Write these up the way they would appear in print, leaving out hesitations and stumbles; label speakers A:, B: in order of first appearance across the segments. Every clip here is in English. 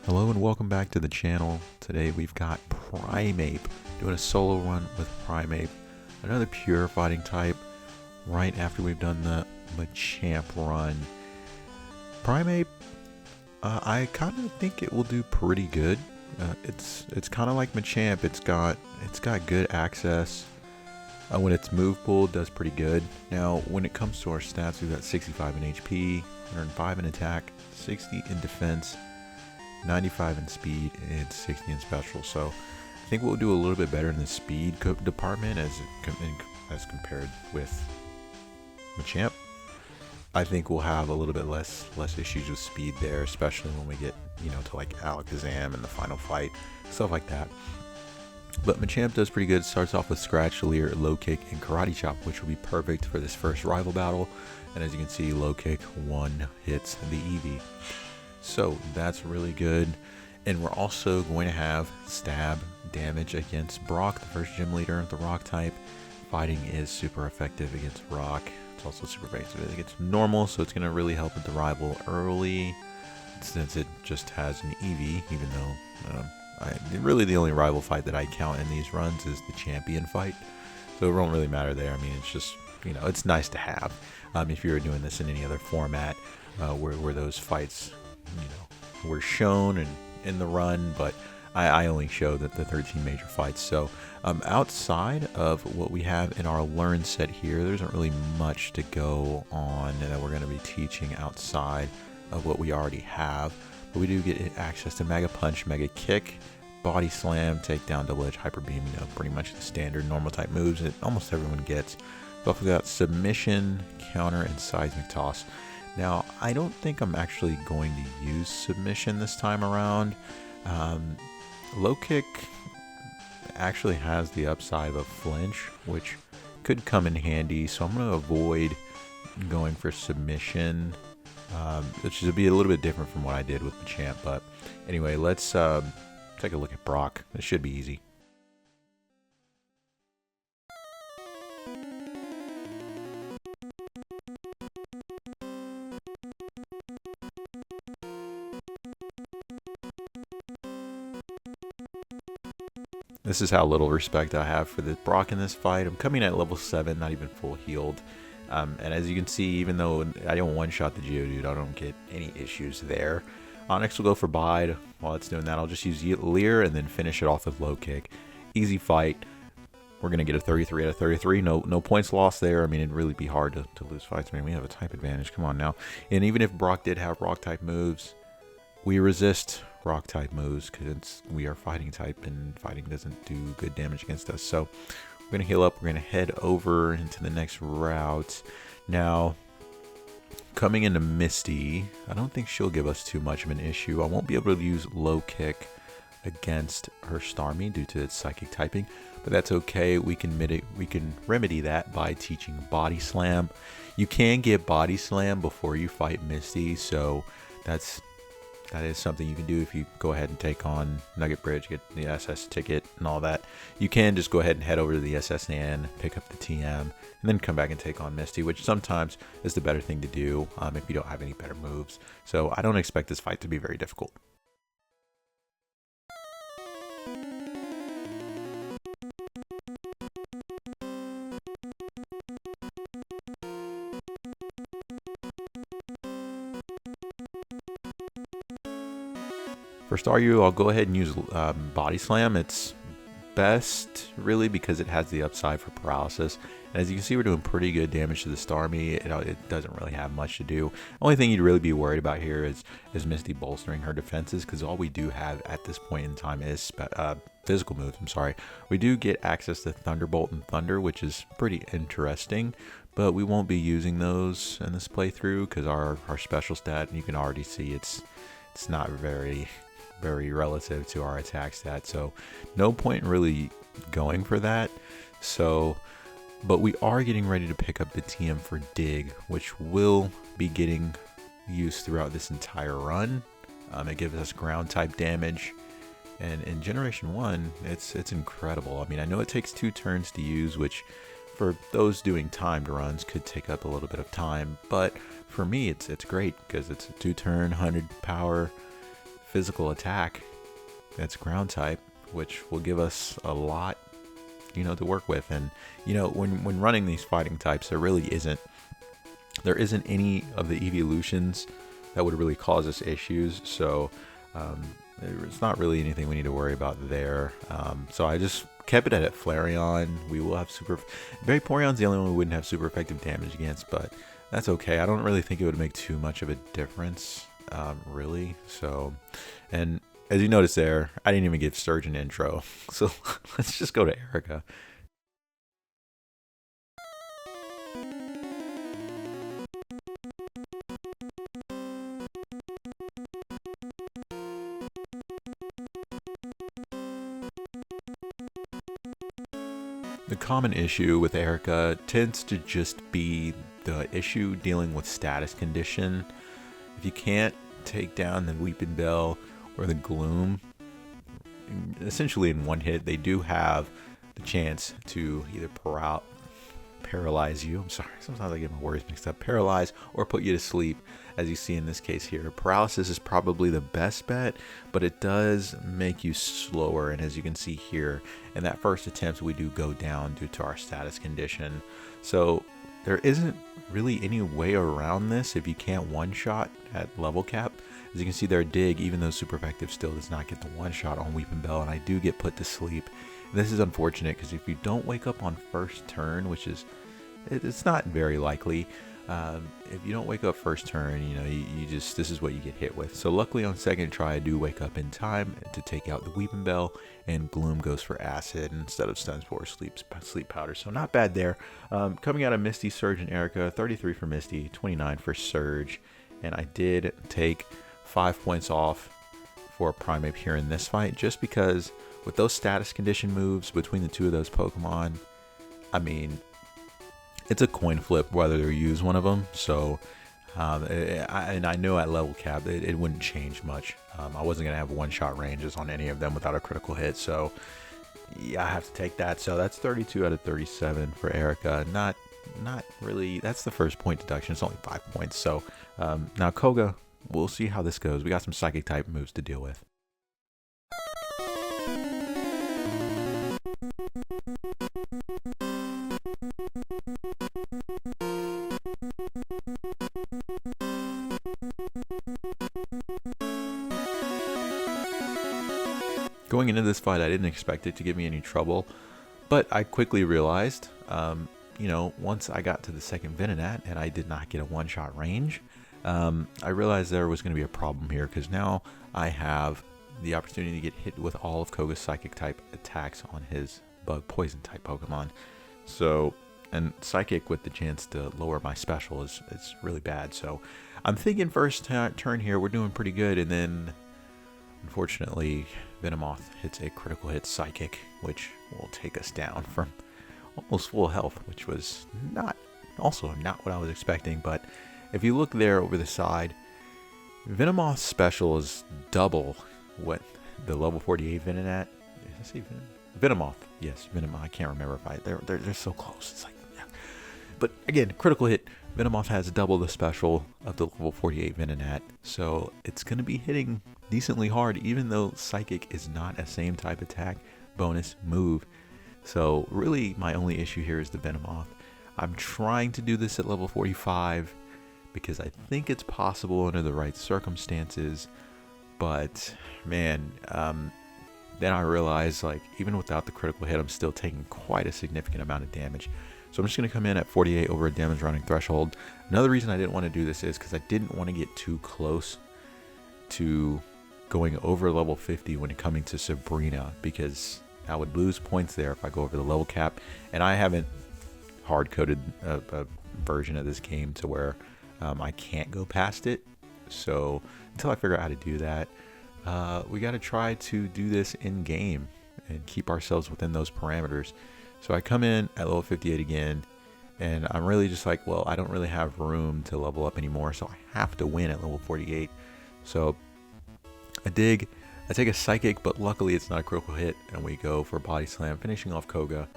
A: Hello and welcome back to the channel. Today we've got Primeape, doing a solo run with Primeape, another pure fighting type, right after we've done the Machamp run. Primeape, I kind of think it will do pretty good. It's kind of like Machamp. It's got good access. When it's move pool, it does pretty good. Now, when it comes to our stats, we've got 65 in HP, 105 in attack, 60 in defense, 95 in speed, and 60 in special. So I think we'll do a little bit better in the speed department as compared with Machamp. I think we'll have a little bit less issues with speed there, especially when we get to like Alakazam in the final fight, stuff like that. But Machamp does pretty good. Starts off with Scratch, Leer, Low Kick, and Karate Chop, which will be perfect for this first rival battle. And as you can see, Low Kick one hits the Eevee. So that's really good. And we're also going to have stab damage against Brock, the first gym leader, the rock type. Fighting is super effective against rock. It's also super effective against normal, so it's going to really help with the rival early, since it just has an Eevee, even though really the only rival fight that I count in these runs is the champion fight. So it won't really matter there. I mean, it's just, it's nice to have. If you were doing this in any other format where those fights were shown and in the run, but I only show that the 13 major fights. So outside of what we have in our learn set here, there isn't really much to go on that we're going to be teaching outside of what we already have. But we do get access to Mega Punch, Mega Kick, Body Slam, Takedown, Double Edge, Hyper Beam, pretty much the standard normal type moves that almost everyone gets. We've also got Submission, Counter, and Seismic Toss. Now, I don't think I'm actually going to use Submission this time around. Low Kick actually has the upside of a flinch, which could come in handy, so I'm going to avoid going for Submission, which would be a little bit different from what I did with Machamp. But anyway, let's take a look at Brock. This should be easy. This is how little respect I have for the Brock in this fight. I'm coming at level 7, not even full healed. And as you can see, even though I don't one-shot the Geodude, I don't get any issues there. Next we'll go for Bide. While it's doing that, I'll just use Leer and then finish it off with Low Kick. Easy fight. We're going to get a 33 out of 33. No points lost there. I mean, it'd really be hard to lose fights. I mean, we have a type advantage. Come on now. And even if Brock did have rock-type moves, we resist rock type moves because we are fighting type, and fighting doesn't do good damage against us. So we're going to heal up. We're going to head over into the next route. Now, coming into Misty, I don't think she'll give us too much of an issue. I won't be able to use Low Kick against her Starmie due to its psychic typing, but that's okay. We can remedy that by teaching Body Slam. You can get Body Slam before you fight Misty, so that is something you can do if you go ahead and take on Nugget Bridge, get the SS ticket and all that. You can just go ahead and head over to the SSN, pick up the TM, and then come back and take on Misty, which sometimes is the better thing to do if you don't have any better moves. So I don't expect this fight to be very difficult. For Staryu, I'll go ahead and use Body Slam. It's best, really, because it has the upside for paralysis. And as you can see, we're doing pretty good damage to the Starmie. It doesn't really have much to do. Only thing you'd really be worried about here is Misty bolstering her defenses, because all we do have at this point in time is physical moves. I'm sorry. We do get access to Thunderbolt and Thunder, which is pretty interesting, but we won't be using those in this playthrough because our special stat, and you can already see it's not very relative to our attack stat, so no point in really going for that. So, but we are getting ready to pick up the TM for Dig, which will be getting used throughout this entire run. It gives us ground type damage, and in Generation 1 it's incredible. I mean, I know it takes 2 turns to use, which for those doing timed runs could take up a little bit of time, but for me it's great because it's a 2-turn 100 power physical attack that's ground type, which will give us a lot, you know, to work with. And you know, when running these fighting types, there isn't any of the evolutions that would really cause us issues. So it's not really anything we need to worry about there. So I just kept it at Flareon. We will have Vaporeon's the only one we wouldn't have super effective damage against, but that's okay. I don't really think it would make too much of a difference, really. So, and as you notice there, I didn't even give Surge an intro. So let's just go to Erica. The common issue with Erica tends to just be the issue dealing with status condition. If you can't take down the Weeping Bell or the Gloom, essentially in one hit, they do have the chance to either paralyze you. I'm sorry, sometimes I get my words mixed up. Paralyze or put you to sleep, as you see in this case here. Paralysis is probably the best bet, but it does make you slower. And as you can see here, in that first attempt, we do go down due to our status condition. So there isn't really any way around this if you can't one-shot at level cap. As you can see there, Dig, even though super effective, still does not get the one-shot on Weeping Bell, and I do get put to sleep. And this is unfortunate because if you don't wake up on first turn, which is, it's not very likely, if you don't wake up first turn, you know, you just, this is what you get hit with. So luckily on second try, I do wake up in time to take out the Weeping Bell, and Gloom goes for Acid instead of Stun Spore, Sleep Powder. So not bad there. Coming out of Misty, Surge, and Erica, 33 for Misty, 29 for Surge, and I did take 5 points off for Primeape here in this fight, just because with those status condition moves between the two of those Pokemon, I mean, it's a coin flip whether to use one of them. So, and I know at level cap it wouldn't change much. I wasn't gonna have one-shot ranges on any of them without a critical hit. So, yeah, I have to take that. So that's 32 out of 37 for Erica. Not really. That's the first point deduction. It's only 5 points. So now Koga, we'll see how this goes. We got some Psychic type moves to deal with. Going into this fight, I didn't expect it to give me any trouble, but I quickly realized, you know, once I got to the second Venonat and I did not get a one-shot range, I realized there was going to be a problem here, because now I have the opportunity to get hit with all of Koga's Psychic type attacks on his Bug Poison type Pokemon. So, and Psychic with the chance to lower my special is really bad. So I'm thinking first turn here, we're doing pretty good, and then unfortunately, Venomoth hits a critical hit Psychic, which will take us down from almost full health, which was not what I was expecting. But if you look there over the side, Venomoth's special is double what the level 48 Venonat. Did I say Venomoth? Yes, Venomoth. I can't remember if they're so close. It's like, yeah. But again, critical hit. Venomoth has double the special of the level 48 Venonat, so it's going to be hitting decently hard, even though Psychic is not a same type attack bonus move. So really my only issue here is the Venomoth. I'm trying to do this at level 45 because I think it's possible under the right circumstances, but man, then I realized, like, even without the critical hit, I'm still taking quite a significant amount of damage. So I'm just going to come in at 48 over a damage running threshold. Another reason I didn't want to do this is because I didn't want to get too close to going over level 50 when coming to Sabrina, because I would lose points there if I go over the level cap. And I haven't hard-coded a version of this game to where I can't go past it. So until I figure out how to do that, we got to try to do this in game and keep ourselves within those parameters. So I come in at level 58 again, and I'm really just like, well, I don't really have room to level up anymore, so I have to win at level 48. So I dig, I take a Psychic, but luckily it's not a critical hit, and we go for Body Slam, finishing off Koga.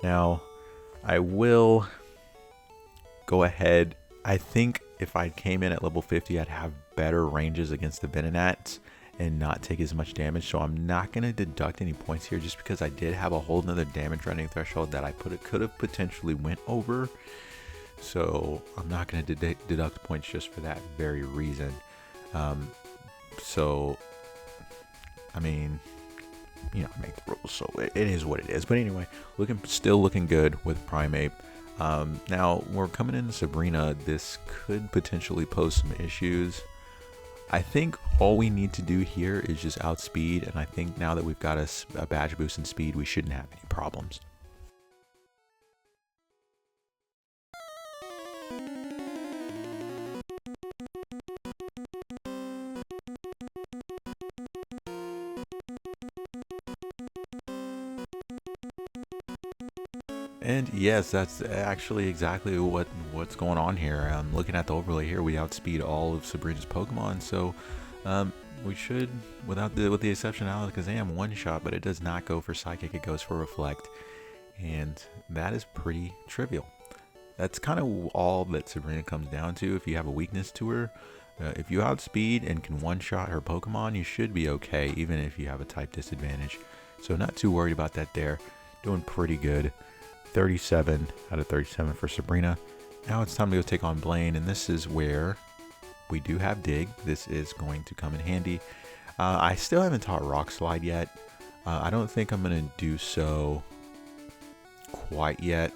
A: Now, I will go ahead. I think if I came in at level 50, I'd have better ranges against the Venonats, and not take as much damage. So I'm not going to deduct any points here just because I did have a whole nother damage running threshold that I could have potentially went over. So I'm not going to deduct points just for that very reason. So, I mean, you know, I make the rules, so it is what it is. But anyway, still looking good with Primeape. Now, we're coming into Sabrina. This could potentially pose some issues. I think all we need to do here is just outspeed, and I think now that we've got a badge boost in speed, we shouldn't have any problems. And yes, that's actually exactly what's going on here. Looking at the overlay here, we outspeed all of Sabrina's Pokemon, so we should, with the exception of Alakazam, one shot, but it does not go for Psychic, it goes for Reflect, and that is pretty trivial. That's kind of all that Sabrina comes down to. If you have a weakness to her, if you outspeed and can one-shot her Pokemon, you should be okay, even if you have a type disadvantage. So not too worried about that there. Doing pretty good. 37 out of 37 for Sabrina. Now it's time to go take on Blaine, and this is where we do have Dig. This is going to come in handy. I still haven't taught Rock Slide yet. I don't think I'm going to do so quite yet.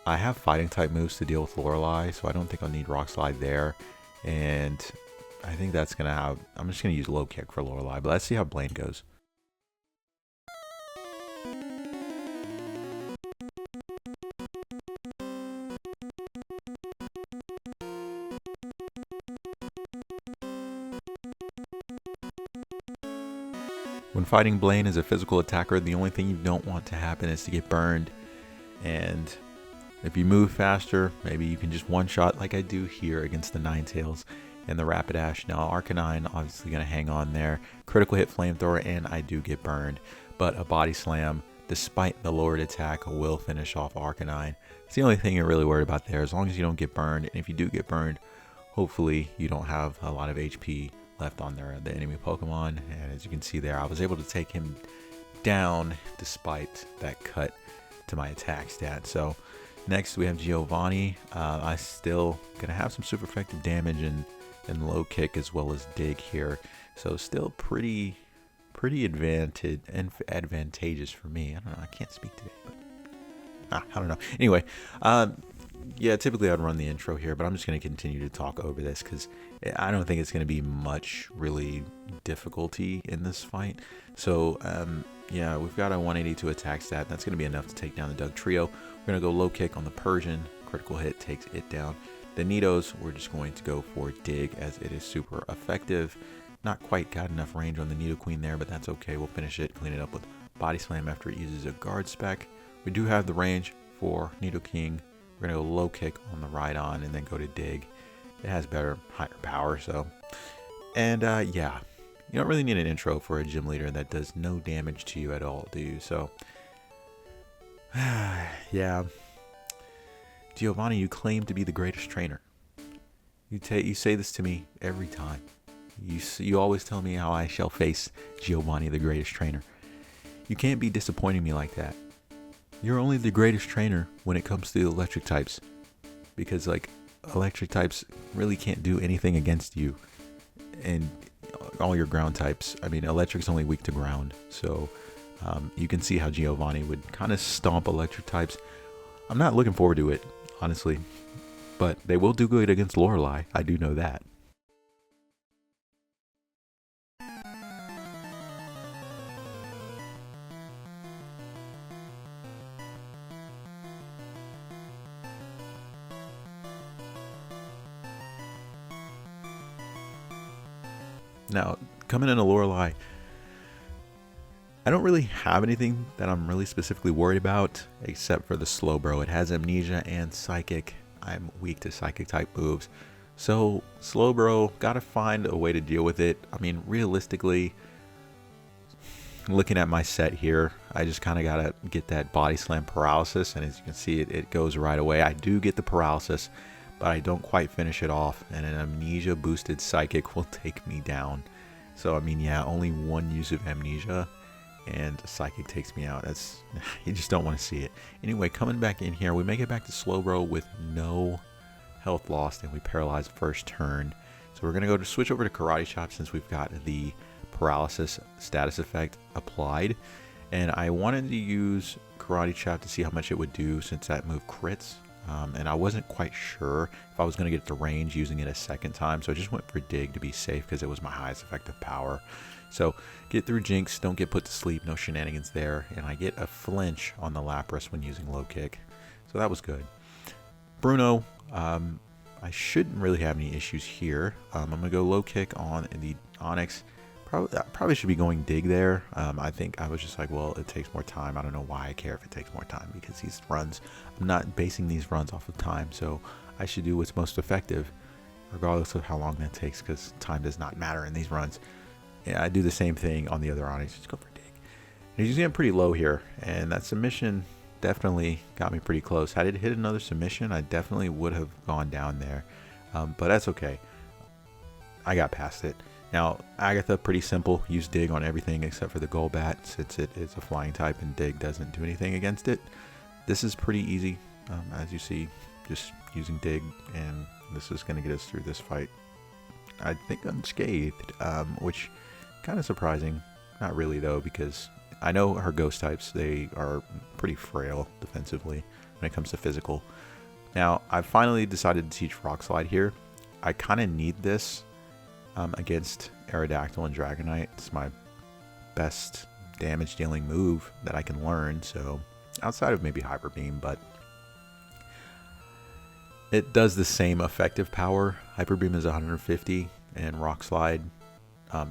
A: I have fighting type moves to deal with Lorelei, so I don't think I'll need Rock Slide there. And I think that's going to have... I'm just going to use Low Kick for Lorelei, but let's see how Blaine goes. When fighting Blaine as a physical attacker, the only thing you don't want to happen is to get burned. And if you move faster, maybe you can just one-shot like I do here against the Ninetales and the Rapidash. Now Arcanine obviously going to hang on there. Critical hit Flamethrower, and I do get burned. But a Body Slam, despite the lowered attack, will finish off Arcanine. It's the only thing you're really worried about there, as long as you don't get burned. And if you do get burned, hopefully you don't have a lot of HP left on the enemy Pokemon. And as you can see there, I was able to take him down despite that cut to my attack stat. So next we have Giovanni. I still gonna have some super effective damage and low kick as well as dig here. So still pretty advantageous for me. I don't know, I can't speak today, but I don't know. Anyway, yeah, typically I'd run the intro here, but I'm just going to continue to talk over this because I don't think it's going to be much really difficulty in this fight. So yeah, we've got a 182 attack stat. That's going to be enough to take down the Doug Trio. We're going to go low kick on the Persian. Critical hit takes it down. The Nidos, we're just going to go for dig as it is super effective. Not quite got enough range on the Nidoqueen there, but that's okay. We'll finish it, clean it up with Body Slam after it uses a guard spec. We do have the range for Nidoking. We're going to go low kick on the Rhydon and then go to dig. It has higher power, so. And yeah, you don't really need an intro for a gym leader that does no damage to you at all, do you? So, yeah. Giovanni, you claim to be the greatest trainer. You say this to me every time. You always tell me how I shall face Giovanni, the greatest trainer. You can't be disappointing me like that. You're only the greatest trainer when it comes to the electric types. Because, like, electric types really can't do anything against you. And all your ground types. I mean, electric's only weak to ground. So, you can see how Giovanni would kind of stomp electric types. I'm not looking forward to it, honestly. But they will do good against Lorelei. I do know that. Now, coming into Lorelei, I don't really have anything that I'm really specifically worried about, except for the Slowbro. It has Amnesia and Psychic. I'm weak to Psychic type moves. So, Slowbro, gotta find a way to deal with it. I mean, realistically, looking at my set here, I just kind of gotta get that Body Slam paralysis, and as you can see, it goes right away. I do get the paralysis, but I don't quite finish it off, and an Amnesia boosted Psychic will take me down. So I mean, yeah, only one use of amnesia, and Psychic takes me out. That's you just don't want to see it. Anyway, coming back in here, we make it back to Slowbro with no health lost, and we paralyze first turn. So we're gonna go to switch over to Karate Chop since we've got the paralysis status effect applied, and I wanted to use Karate Chop to see how much it would do since that move crits. And I wasn't quite sure if I was going to get the range using it a second time, so I just went for Dig to be safe because it was my highest effective power. So get through Jinx, don't get put to sleep, no shenanigans there, and I get a flinch on the Lapras when using low kick, so that was good. Bruno, I shouldn't really have any issues here. I'm going to go low kick on the Onix. Probably should be going Dig there. I think I was just like, well, it takes more time. I don't know why I care if it takes more time, because these runs, I'm not basing these runs off of time, so I should do what's most effective regardless of how long that takes, because time does not matter in these runs. Yeah, I do the same thing on the other Onix. Just go for Dig. And he's getting pretty low here, and that submission definitely got me pretty close. Had it hit another submission, I definitely would have gone down there, but that's okay. I got past it. Now, Agatha, pretty simple. Use Dig on everything except for the Golbat, since it is a flying type and Dig doesn't do anything against it. This is pretty easy, as you see, just using Dig, and this is going to get us through this fight. I think unscathed, which kind of surprising. Not really, though, because I know her ghost types, they are pretty frail defensively when it comes to physical. Now, I've finally decided to teach Rock Slide here. I kind of need this against Aerodactyl and Dragonite. It's my best damage dealing move that I can learn, so outside of maybe Hyper Beam, but it does the same effective power. Hyper Beam is 150, and Rock Slide,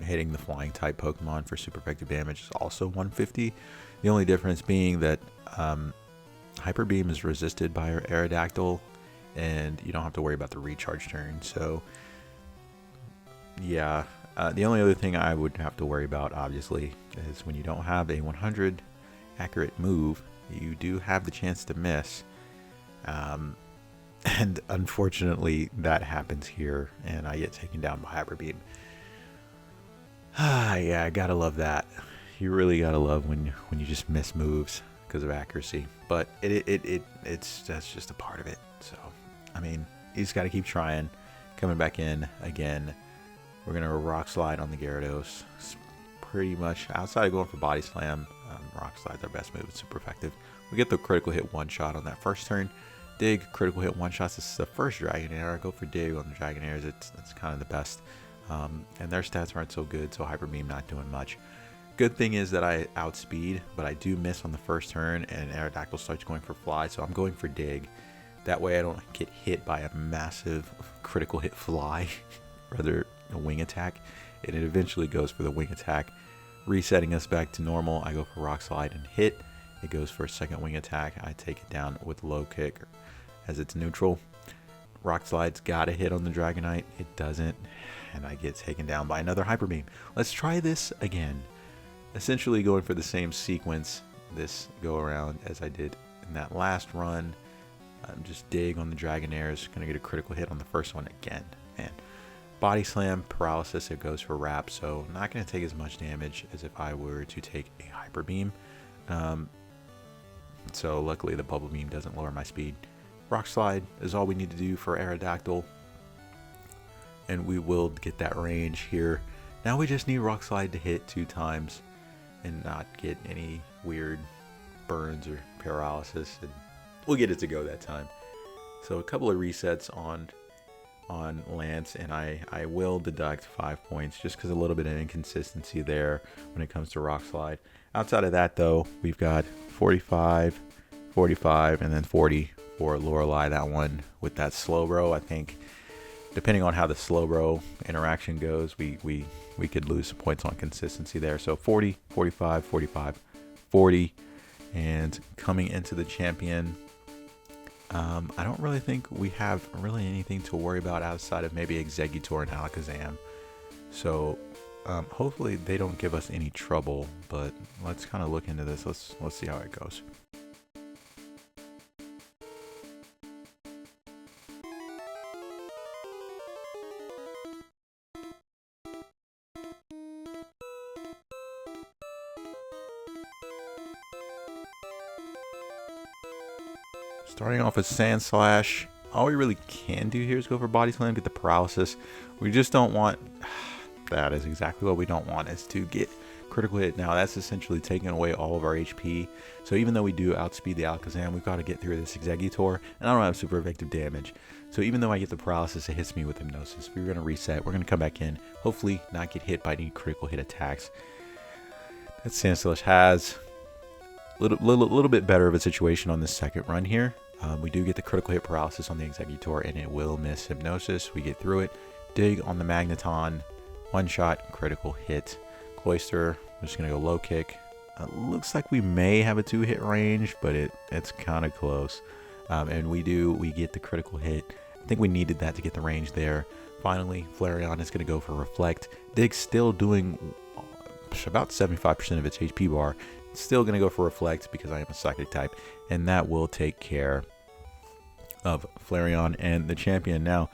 A: hitting the flying type Pokemon for super effective damage, is also 150. The only difference being that Hyper Beam is resisted by Aerodactyl, and you don't have to worry about the recharge turn, so yeah, the only other thing I would have to worry about, obviously, is when you don't have a 100 accurate move, you do have the chance to miss. And unfortunately, that happens here, and I get taken down by Hyper Beam. Yeah, I gotta love that. You really gotta love when you just miss moves because of accuracy. But that's just a part of it. So, I mean, you just gotta keep trying. Coming back in again. We're going to Rock Slide on the Gyarados. It's pretty much, outside of going for Body Slam, Rock Slide's our best move. It's super effective. We get the critical hit one-shot on that first turn. Dig, critical hit one-shots. This is the first Dragonair. I go for Dig on the Dragonairs. It's kind of the best. And their stats aren't so good, so Hyper Beam not doing much. Good thing is that I outspeed, but I do miss on the first turn, and Aerodactyl starts going for Fly, so I'm going for Dig. That way I don't get hit by a massive critical hit Fly. Rather, a wing attack, and it eventually goes for the wing attack, resetting us back to normal. I go for Rock Slide and hit. It goes for a second wing attack. I take it down with low kick as it's neutral. Rock Slide's got a hit on the Dragonite. It doesn't, and I get taken down by another Hyper Beam. Let's try this again. Essentially going for the same sequence this go around as I did in that last run. Just Dig on the Dragonairs. Gonna get a critical hit on the first one again. Man. Body Slam, Paralysis, it goes for Wrap, so not going to take as much damage as if I were to take a Hyper Beam. So luckily the Bubble Beam doesn't lower my speed. Rock Slide is all we need to do for Aerodactyl, and we will get that range here. Now we just need Rock Slide to hit 2 times and not get any weird burns or paralysis, and we'll get it to go that time. So a couple of resets on Lance, and I will deduct 5 points just because a little bit of inconsistency there when it comes to Rock Slide. Outside of that, though, we've got 45, 45, and then 40 for Lorelei. That one with that Slowbro, I think, depending on how the Slowbro interaction goes, we could lose some points on consistency there. So 40, 45, 45, 40, and coming into the champion, I don't really think we have really anything to worry about outside of maybe Exeggutor and Alakazam. So hopefully they don't give us any trouble, but let's kind of look into this. Let's see how it goes. Starting off with Sand Slash. All we really can do here is go for Body Slam, get the paralysis. We just don't want... That is exactly what we don't want, is to get critical hit. Now that's essentially taking away all of our HP. So even though we do outspeed the Alakazam, we've got to get through this Exeggutor, and I don't have super effective damage. So even though I get the paralysis, it hits me with Hypnosis. We're going to reset. We're going to come back in. Hopefully not get hit by any critical hit attacks. That Sand Slash has a little bit better of a situation on this second run here. We do get the critical hit paralysis on the Exeggutor, and it will miss Hypnosis. We get through it. Dig on the Magneton. One shot, critical hit. Cloyster, we're just going to go low kick. Looks like we may have a 2-hit range, but it's kind of close. And we get the critical hit. I think we needed that to get the range there. Finally, Flareon is going to go for Reflect. Dig's still doing about 75% of its HP bar. It's still going to go for Reflect because I am a Psychic type. And that will take care of Flareon and the champion. Now,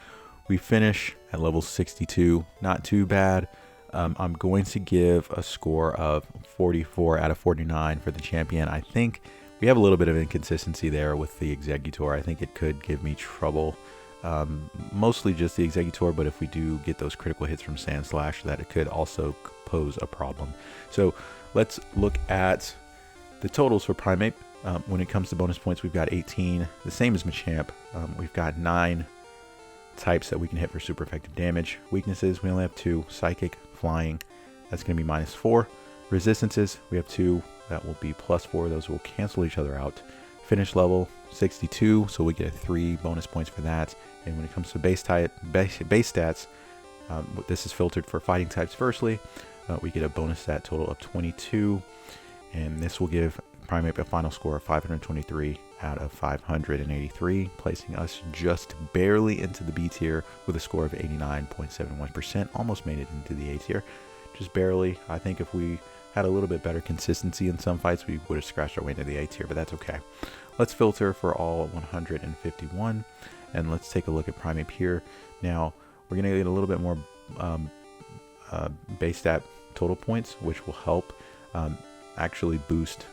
A: we finish at level 62. Not too bad. I'm going to give a score of 44 out of 49 for the champion. I think we have a little bit of inconsistency there with the Exeggutor. I think it could give me trouble. Mostly just the Exeggutor, but if we do get those critical hits from Sand Slash, that it could also pose a problem. So let's look at the totals for Primeape. When it comes to bonus points, we've got 18, the same as Machamp. We've got 9 types that we can hit for super effective damage. Weaknesses, we only have 2. Psychic, Flying, that's going to be -4. Resistances, we have 2. That will be +4. Those will cancel each other out. Finish level 62, so we get 3 bonus points for that. And when it comes to base stats, this is filtered for fighting types. Firstly, we get a bonus stat total of 22, and this will give Primeape a final score of 523 out of 583, placing us just barely into the B tier with a score of 89.71%. Almost made it into the A tier, just barely. I think if we had a little bit better consistency in some fights, we would have scratched our way into the A tier, but that's okay. Let's filter for all 151, and let's take a look at Primeape here. Now, we're going to get a little bit more base stat total points, which will help actually boost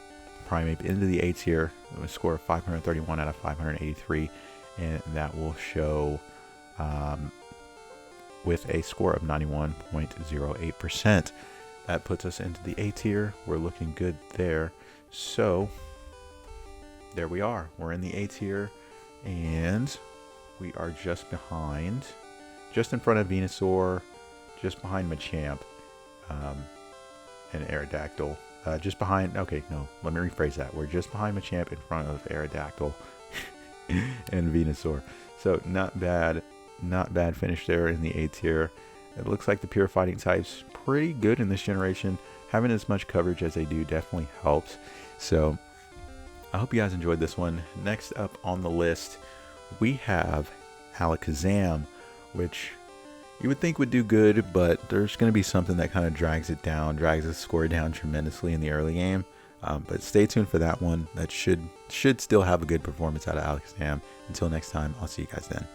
A: Primeape into the A tier with a score of 531 out of 583, and that will show with a score of 91.08%. That puts us into the A tier. We're looking good there. So there we are. We're in the A tier, and we are just behind, just in front of Venusaur, just behind Machamp, and Aerodactyl. Just behind, okay, no, let me rephrase that. We're just behind Machamp, in front of Aerodactyl and Venusaur. So not bad finish there in the A tier. It looks like the pure fighting types pretty good in this generation. Having as much coverage as they do definitely helps. So I hope you guys enjoyed this one. Next up on the list, we have Alakazam, which you would think would do good, but there's going to be something that kind of drags it down, drags the score down tremendously in the early game. But stay tuned for that one. That should still have a good performance out of Alakazam. Until next time, I'll see you guys then.